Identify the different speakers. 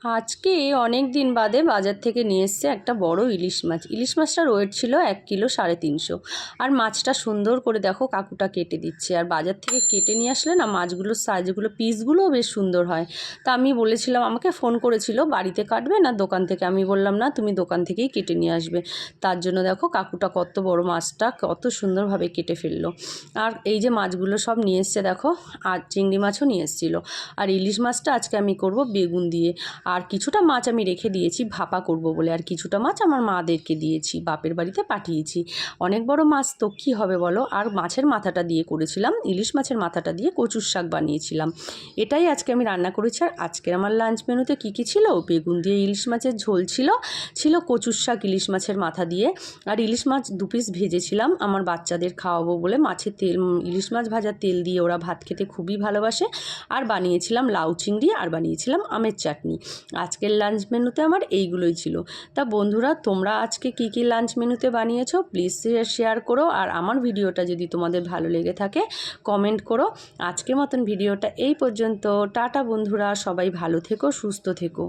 Speaker 1: আজকে অনেক দিন বাদে বাজার থেকে নিয়ে এসছে একটা বড় ইলিশ মাছ। ইলিশ মাছটার ওয়েট ছিল 1 কিলো 350। আর মাছটা সুন্দর করে দেখো কাকুটা কেটে দিচ্ছে। আর বাজার থেকে কেটে নিয়ে আসলে না মাছগুলোর সাইজগুলো পিসগুলোও বেশ সুন্দর হয়। তা আমি বলেছিলাম, আমাকে ফোন করেছিল বাড়িতে কাটবে না দোকান থেকে। আমি বললাম না, তুমি দোকান থেকেই কেটে নিয়ে আসবে। তার জন্য দেখো কাকুটা কত বড় মাছটা কত সুন্দরভাবে কেটে ফেললো। আর এই যে মাছগুলো সব নিয়ে এসছে দেখো, আর চিংড়ি মাছও নিয়ে এসেছিলো। আর ইলিশ মাছটা আজকে আমি করব বেগুন দিয়ে। আর কিছুটা মাছ আমি রেখে দিয়েছি ভাপা করব বলে, আর কিছুটা মাছ আমার মাদেরকে দিয়েছি, বাপের বাড়িতে পাঠিয়েছি। অনেক বড় মাছ তো কী হবে বলো। আর মাছের মাথাটা দিয়ে করেছিলাম, ইলিশ মাছের মাথাটা দিয়ে কচুর শাক বানিয়েছিলাম। এটাই আজকে আমি রান্না করেছি। আর আজকের আমার লাঞ্চ মেনুতে কী কী ছিল, বেগুন দিয়ে ইলিশ মাছের ঝোল ছিল কচুর শাক ইলিশ মাছের মাথা দিয়ে। আর ইলিশ মাছ 2 পিস ভেজেছিলাম আমার বাচ্চাদের খাওয়াবো বলে। মাছের তেল, ইলিশ মাছ ভাজার তেল দিয়ে ওরা ভাত খেতে খুবই ভালোবাসে। আর বানিয়েছিলাম লাউ চিংড়ি, আর বানিয়েছিলাম আমের চাটনি। আজকের লাঞ্চ মেনুতে আমার এইগুলোই ছিল। তা বন্ধুরা, তোমরা আজকে কী কী লাঞ্চ মেনুতে বানিয়েছো প্লিজ শেয়ার করো। আর আমার ভিডিওটা যদি তোমাদের ভালো লেগে থাকে কমেন্ট করো। আজকের মতন ভিডিওটা এই পর্যন্ত। টাটা বন্ধুরা, সবাই ভালো থেকো, সুস্থ থেকো।